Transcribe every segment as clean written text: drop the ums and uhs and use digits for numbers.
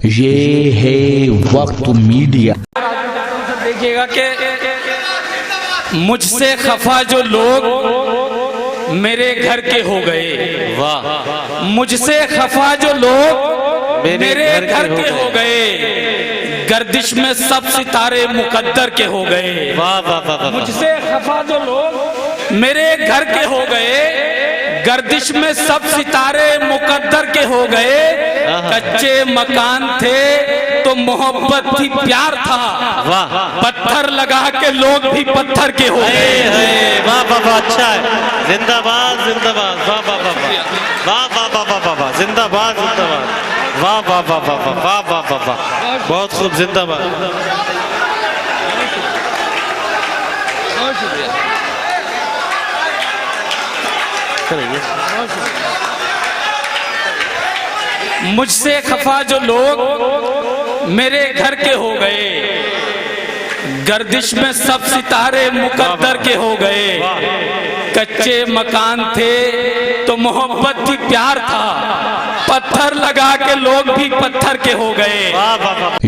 ये है वक्त मीडिया। देखिएगा कि मुझसे खफा जो लोग मेरे घर के हो गए, वाह। मुझसे खफा जो लोग मेरे घर के हो गए, गर्दिश में सब सितारे मुकद्दर के हो गए, वाह वाह वाह। मुझसे खफा जो लोग मेरे घर के हो गए, गर्दिश में सब सितारे मुकद्दर के हो गए। कच्चे मकान थे तो मोहब्बत थी, प्यार था, वाह। पत्थर लगा के लोग भी पत्थर के हो गए। वाह वाह वाह, अच्छा है, जिंदाबाद जिंदाबाद, वाह वाह वाह वाह वाह वाह वाह वाह वाह, जिंदाबाद जिंदाबाद, वाह वाह वाह वाह वाह वाह वाह वाह वाह, बहुत खूब, जिंदाबाद। मुझसे खफा जो लोग मेरे घर के हो गए, गर्दिश में सब सितारे मुकद्दर के हो गए। कच्चे मकान थे तो मोहब्बत थी, प्यार था, पत्थर लगा के लोग भी पत्थर के हो गए।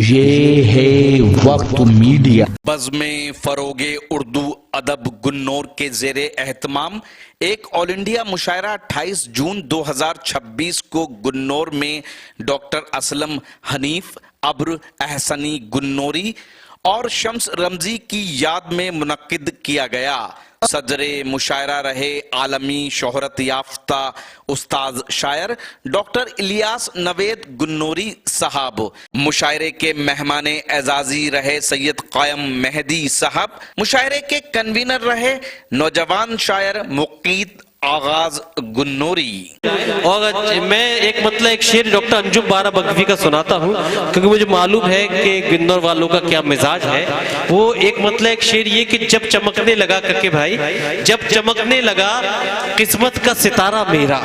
ये है वक्त मीडिया। बज़्म फरोगे उर्दू अदब गुन्नौर के ज़ेरे एहतमाम एक ऑल इंडिया मुशायरा 28 जून 2026 को गुन्नौर में डॉक्टर असलम हनीफ, अब्र अहसनी गुन्नौरी और शम्स रमजी की याद में मुनक्किद किया गया। सदरे मुशायरा रहे आलमी शोहरत याफ्ता उस्ताद शायर डॉक्टर इलियास नवेद गुन्नौरी साहब। मुशायरे के मेहमान एजाजी रहे सैयद कायम मेहदी साहब। मुशायरे के कन्वीनर रहे नौजवान शायर मुकीत आगाज गुन्नौरी। और मैं एक शेर डॉक्टर अंजुम बारा बगवी का सुनाता हूँ, क्योंकि मुझे मालूम है कि गुन्नौर वालों का क्या मिजाज है। वो एक शेर ये कि जब चमकने लगा करके भाई, जब चमकने लगा किस्मत का सितारा मेरा,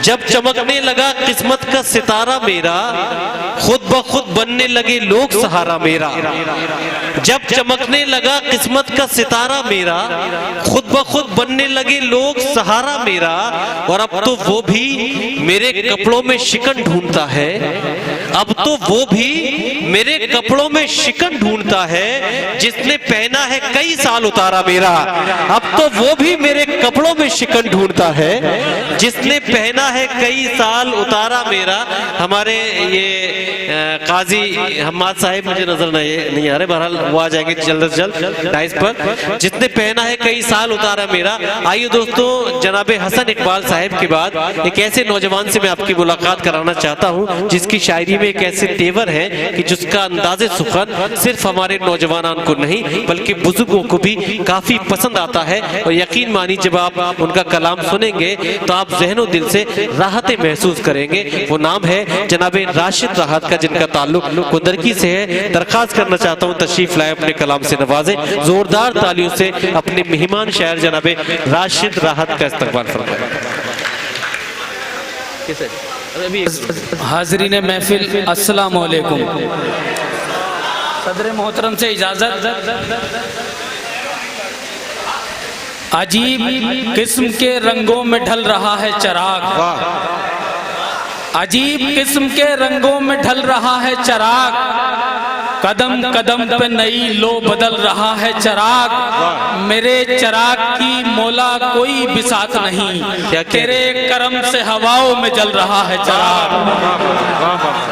जब चमकने लगा किस्मत का सितारा मेरा, खुद ब खुद बनने लगे लोग सहारा मेरा। जब चमकने लगा किस्मत का सितारा मेरा, खुद ब खुद बनने लगे लोग सहारा मेरा। और अब तो वो भी मेरे कपड़ों में शिकन ढूंढता है, अब तो वो भी मेरे कपड़ों में शिकन ढूंढता है, जिसने पहना है कई साल उतारा मेरा। अब तो वो भी मेरे कपड़ों में शिकन ढूंढता है, जिसने पहना है कई साल उतारा मेरा। हमारे ये काजी हम्माद साहिब मुझे नजर नहीं आ रहे, बहरहाल वो आ जाएंगे जल्द से जल्द डाइस पर। जिसने पहना है कई साल उतारा मेरा। आइए दोस्तों, जनाबे हसन इकबाल साहिब के बाद एक ऐसे नौजवान से मैं आपकी मुलाकात कराना चाहता हूं, जिसकी शायरी में एक ऐसे तेवर है कि जिसका अंदाजे सुखन सिर्फ हमारे नौजवानों को नहीं बल्कि बुजुर्गों को भी काफी पसंद आता है। और यकीन मानी जब आप उनका कलाम सुनेंगे तो आप जहनो दिल से राहतें महसूस करेंगे। वो नाम है जनाबे राशिद राहत का, जिनका ताल्लुक कुंदरकी से है। दरखास्त करना चाहता हूँ तशरीफ लाए, अपने कलाम से नवाजे। जोरदार तालियों से अपने मेहमान शायर जनाबे राशिद राहत का इस्तकबाल फरमाएं। हाज़रीन महफिल, अस्सलाम वालेकुम। सदर मोहतरम से इजाजत। अजीब किस्म के रंगों में ढल रहा है चराग, अजीब किस्म के रंगों में ढल रहा है चराग, कदम कदम पे नई लो बदल रहा है चराग। मेरे चराग की मौला कोई बिसात नहीं, तेरे करम से हवाओं में जल रहा है चराग।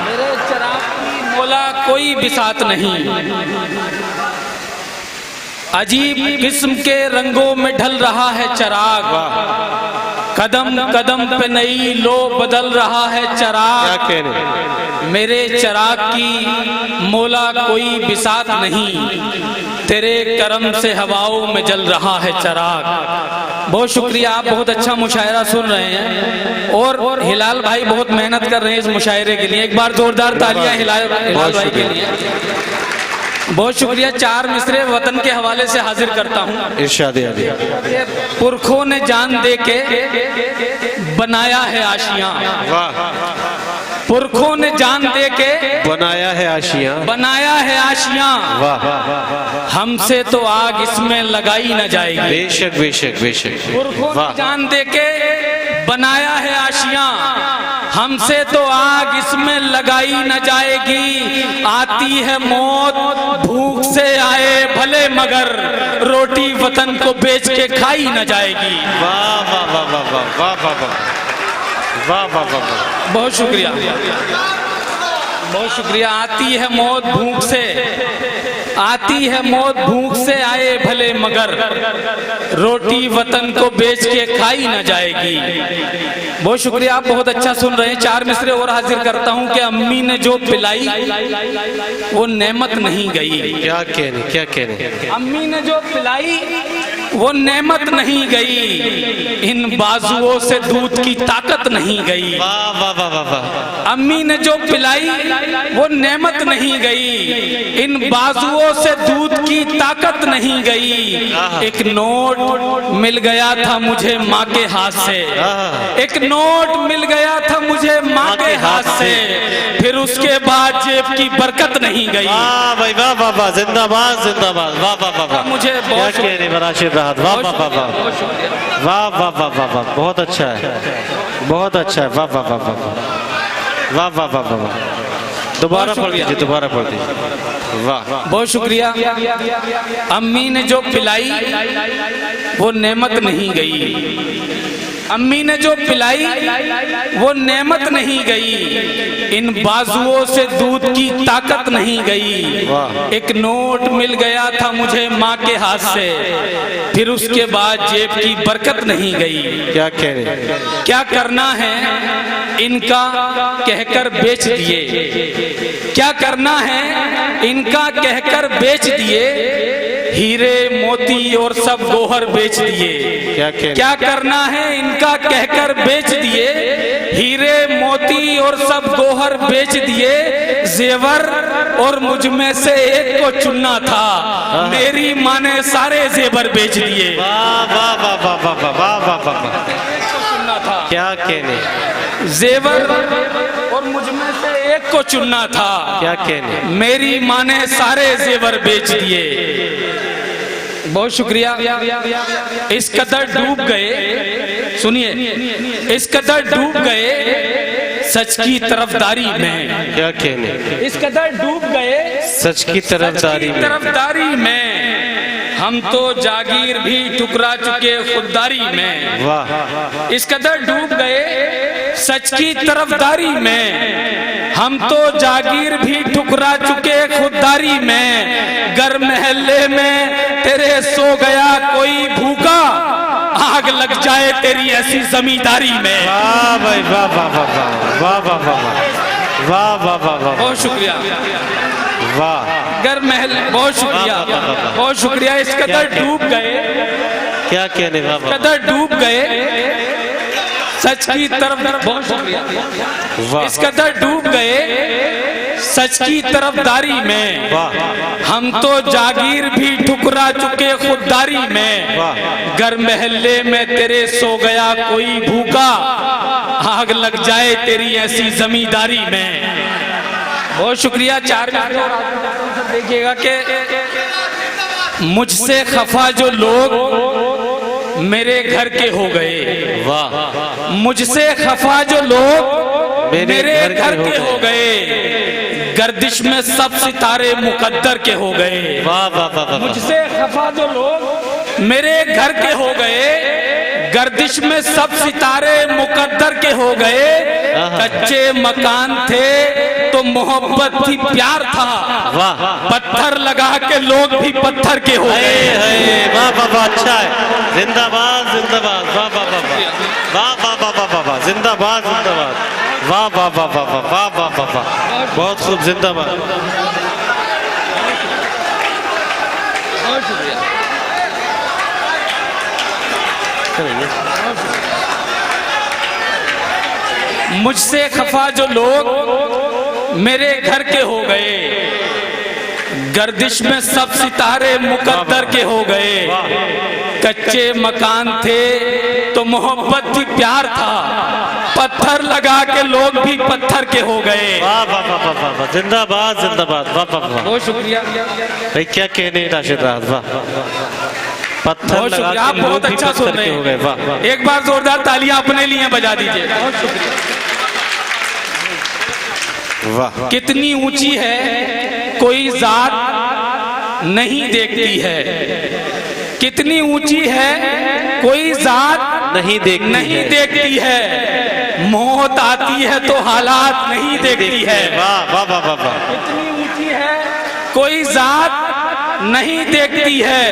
मेरे चराग की मौला कोई बिसात नहीं, अजीब किस्म के रंगों में ढल रहा है चराग, कदम कदम पे नई लो बदल रहा है चराग। मेरे चराग की मौला कोई बिसात नहीं, तेरे करम से हवाओं में जल रहा है चराग। बहुत शुक्रिया, आप बहुत अच्छा मुशायरा सुन रहे हैं और हिलाल भाई बहुत मेहनत कर रहे हैं इस मुशायरे के लिए। एक बार जोरदार तालियां हिलाल भाई के लिए। बहुत शुक्रिया। 4 मिसरे वतन के हवाले से हाजिर करता हूँ। इरशाद पुरखों ने जान दे के बनाया है आशियां, पुरखों ने जान दे के बनाया है आशियां, बनाया है आशियां। हमसे तो आग इसमें लगाई न जाएगी। बेशक बेशक बेशक। पुरखों ने जान दे के बनाया है आशियां, हमसे तो आग इसमें लगाई न जाएगी, आती है मौत भूख से आए भले मगर रोटी वतन को बेच के खाई न जाएगी। वाह वाह वाह वाह वाह वाह वाह वाह वाह वाह वाह। बहुत शुक्रिया, बहुत शुक्रिया। आती है मौत भूख से, आती है मौत भूख से आए भले मगर रोटी वतन को बेच के खाई न जाएगी। बहुत शुक्रिया, आप बहुत अच्छा सुन रहे हैं। 4 मिसरे और हाजिर करता हूं कि अम्मी ने जो पिलाई वो नेमत नहीं गई। क्या कहने, क्या कहने। अम्मी ने जो पिलाई वो नेमत नहीं गई, इन बाजुओं से दूध की ताकत नहीं गई। वाह वाह वाह वाह वाह। अम्मी ने जो पिलाई वो नेमत नहीं गई, इन बाजुओं से दूध की ताकत नहीं गई। एक नोट मिल गया था मुझे माँ के हाथ से, एक नोट मिल गया था मुझे माँ के हाथ से, फिर उसके बाद जेब की बरकत नहीं गई। वाह भाई वाह वाह वाह, जिंदाबाद जिंदाबाद, वाह वाह वाह वाह। मुझे क्या बहुत कहने बराशिर राहत, वाह वाह वाह वाह वाह वाह वाह वाह वाह, बहुत अच्छा है, बहुत अच्छा है, वाह वाह वाह वाह वाह वाह वाह वाह वाह। दोबारा पढ़ दीजिए, दोबारा पढ़ दीजिए। वाह, बहुत शुक्रिया। अम्मी ने जो पिलाई वो नेमत नहीं गई, अम्मी ने जो पिलाई वो नेमत नहीं गई, इन बाजुओं से दूध की ताकत नहीं गई। एक नोट मिल गया था मुझे माँ के हाथ से, फिर उसके बाद जेब की बरकत नहीं गई। क्या कह रहे, क्या करना है इनका कहकर बेच दिए, क्या करना है इनका कहकर बेच दिए, हीरे मोती और सब गोहर बेच दिए। क्या करना है इनका कहकर बेच दिए, हीरे मोती और सब गोहर बेच दिए, जेवर और मुझ में से एक को चुनना था, मेरी माँ ने सारे जेवर बेच दिए। वाह वाह वाह वाह वाह वाह वाह वाह वाह, चुनना था, क्या कहने, जेवर और मुझ में से एक को चुनना था, क्या कहने, मेरी माँ ने सारे जेवर बेच दिए। बहुत शुक्रिया। इस कदर डूब गए, सुनिए, इस कदर डूब गए सच की तरफदारी में, क्या कहने, इस कदर डूब गए सच की तरफदारी में, हम तो जागीर भी ठुकरा चुके खुददारी में। वाह, इस कदर डूब गए सच की तरफदारी में, हम तो जागीर भी ठुकरा चुके खुददारी में। घर महल्ले में तेरे सो गया कोई भूखा, आग लग जाए तेरी ऐसी जमींदारी में। वाह भाई वाह वाह वाह वाह वाह वाह वाह वाह वाह वाह, बहुत शुक्रिया। वाह, घर महल, बहुत शुक्रिया, बहुत शुक्रिया। इस कदर डूब गए, क्या कहने, वाह वाह, कदर डूब गए सच की तरफ, बहुत शुक्रिया। इस कदर डूब गए सच की तरफदारी में, हम तो जागीर भी ठुकरा चुके खुददारी में। घर महल्ले में तेरे सो गया कोई भूखा, आग लग जाए तेरी ऐसी जमींदारी में। बहुत शुक्रिया। 4 मिनट देखिएगा कि मुझसे खफा जो लोग मेरे घर के हो गए, वाह, मुझसे खफा जो लोग मेरे घर के हो गए, गर्दिश में सब सितारे मुकद्दर के हो गए। वाह वाह वाह, मुझसे खफा जो लोग मेरे घर के हो गए, गर्दिश में सब सितारे मुकद्दर के हो गए। कच्चे मकान थे तो मोहब्बत थी, प्यार था, वाह, पत्थर लगा के लोग भी पत्थर के हो गए। वाह वाह वाह, अच्छा है, जिंदाबाद जिंदाबाद, वाह वाह वाह वाह वाह वाह वाह वाह वाह, जिंदाबाद जिंदाबाद, वाह वाह वाह वाह वाह वाह वाह वाह वाह, बहुत खूब, जिंदाबाद। मुझसे खफा जो लोग मेरे घर के हो गए, गर्दिश में सब सितारे मुकद्दर के हो गए। कच्चे मकान थे तो मोहब्बत थी, प्यार था, पत्थर लगा के लोग भी पत्थर के हो गए। वाह वाह वाह वाह वाह, जिंदाबाद जिंदाबाद, वाह वाह वाह, बहुत शुक्रिया भाई, क्या कहने राशिद राहत, वाह, पत्थर बहुत लगा शुक्रिया। के आप बहुत लोग भी अच्छा सुन पत्थर रहे के हो गए। वाह हैं, वाह, एक बार जोरदार तालियां अपने लिए बजा दीजिए। बहुत शुक्रिया। वाह कितनी ऊंची है कोई जात नहीं देखती है, कितनी ऊंची है कोई जात नहीं देखती है, मौत आती है तो हालात नहीं देखती है। वाह वाह वाह वाह वाह। कितनी ऊंची है कोई जात नहीं देखती है,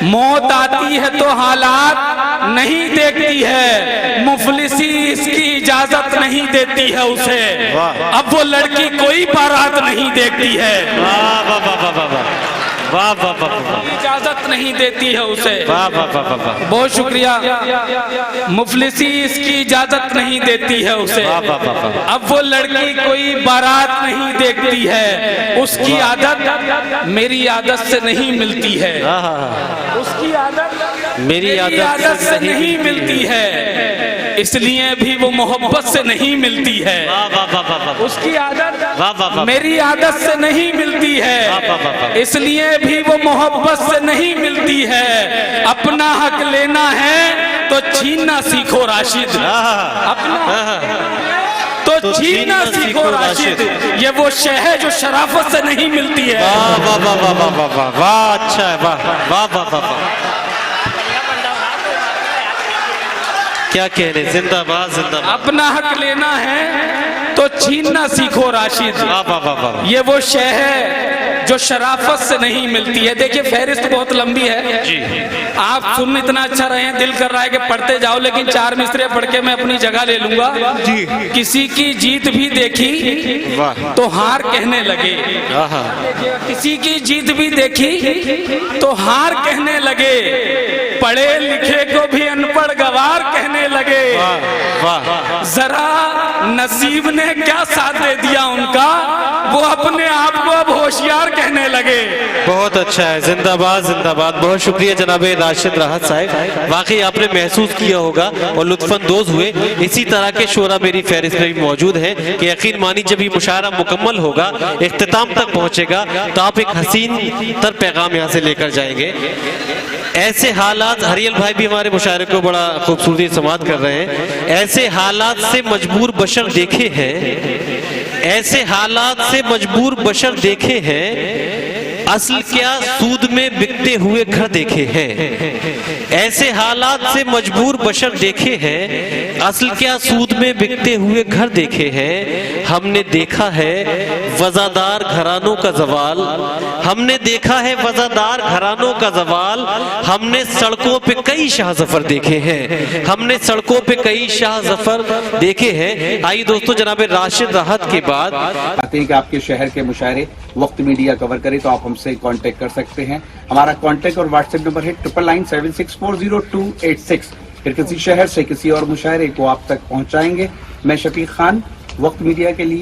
मौत आती है तो हालात नहीं देखती है, मुफलिसी इसकी इजाजत नहीं देती है उसे, अब वो लड़की कोई बारात नहीं देखती है। वाह वाह वाह वाह वाह वाह वाह वाह वाह इजाजत नहीं देती है उसे। वाह वाह वाह वाह वाह बहुत शुक्रिया। मुफलिसी इसकी इजाजत नहीं देती है उसे, वाह वाह वाह वाह। अब वो लड़की कोई बारात नहीं देखती है, उसकी आदत मेरी आदत से नहीं मिलती है, उसकी आदत मेरी आदत से नहीं मिलती है, इसलिए भी वो मोहब्बत से नहीं मिलती है। वाह वाह वाह वाह वाह। उसकी आदत वाह वाह वाह। मेरी आदत से नहीं मिलती वाह वाह वाह वाह। है, इसलिए भी वो मोहब्बत से नहीं मिलती है। अपना हक लेना है तो छीनना सीखो राशिद, अपना तो छीनना सीखो राशिद, ये वो शय है जो शराफत से नहीं मिलती है। वाह वाह वाह वाह वाह वाह वाह वाह। अच्छा है, वाह वाह वाह वाह वाह। क्या कहने, जिंदाबाद जिंदाबाद। अपना हक लेना है तो छीनना सीखो राशिद, वाह वाह वाह वाह। ये वो शय है जो शराफत से नहीं मिलती है। देखिए फहरिस्त बहुत लंबी है जी। आप सुन इतना अच्छा रहे हैं, दिल कर रहा है कि पढ़ते जाओ, लेकिन चार मिसरे पढ़ के मैं अपनी जगह ले लूंगा। जी। किसी की जीत भी देखी वाह। तो हार कहने लगे, आहा। किसी की जीत भी देखी तो हार कहने लगे, पढ़े लिखे को भी अनपढ़ गवार कहने लगे। वाह। जरा नसीब ने क्या साथ दे दिया उनका, वो अपने आप को अब होशियार कहने लगे। बहुत अच्छा है, जिंदाबाद जिंदाबाद। बहुत शुक्रिया जनाब राशिद राहत साहब, वाकई आपने महसूस किया होगा और लुत्फानंदोज हुए। इसी तरह के शोरा मेरी फहरिस्त में भी मौजूद है कि यकीन मानी जब ये मुशायरा मुकम्मल होगा, इख्तिताम तक पहुंचेगा, तो आप एक हसीन तर पैगाम यहाँ से लेकर जाएंगे। ऐसे हालात, हरियल भाई भी हमारे मुशायरे को बड़ा खूबसूरती से समाअत कर रहे हैं। ऐसे हालात से मजबूर बशर देखे हैं, ऐसे हालात से मजबूर बशर देखे हैं, असल क्या सूद में बिकते हुए घर देखे हैं। ऐसे हालात से मजबूर बशर देखे हैं, असल क्या सूद में बिकते हुए घर देखे हैं। हमने देखा है वजादार घरानों का जवाल, हमने देखा है वजादार घरानों का जवाल, हमने सड़कों पे कई शाह जफर देखे हैं, हमने सड़कों पे कई शाह जफर देखे हैं। आइए दोस्तों, जनाब राशिद राहत के बाद आते हैं कि आपके शहर के मुशायरे वक्त मीडिया कवर करे तो आप हमसे कांटेक्ट कर सकते हैं। हमारा कांटेक्ट और व्हाट्सएप नंबर है 9997640286। फिर किसी शहर से किसी और मुशायरे को आप तक पहुंचाएंगे। मैं शफीक खान, वक्त मीडिया के लिए।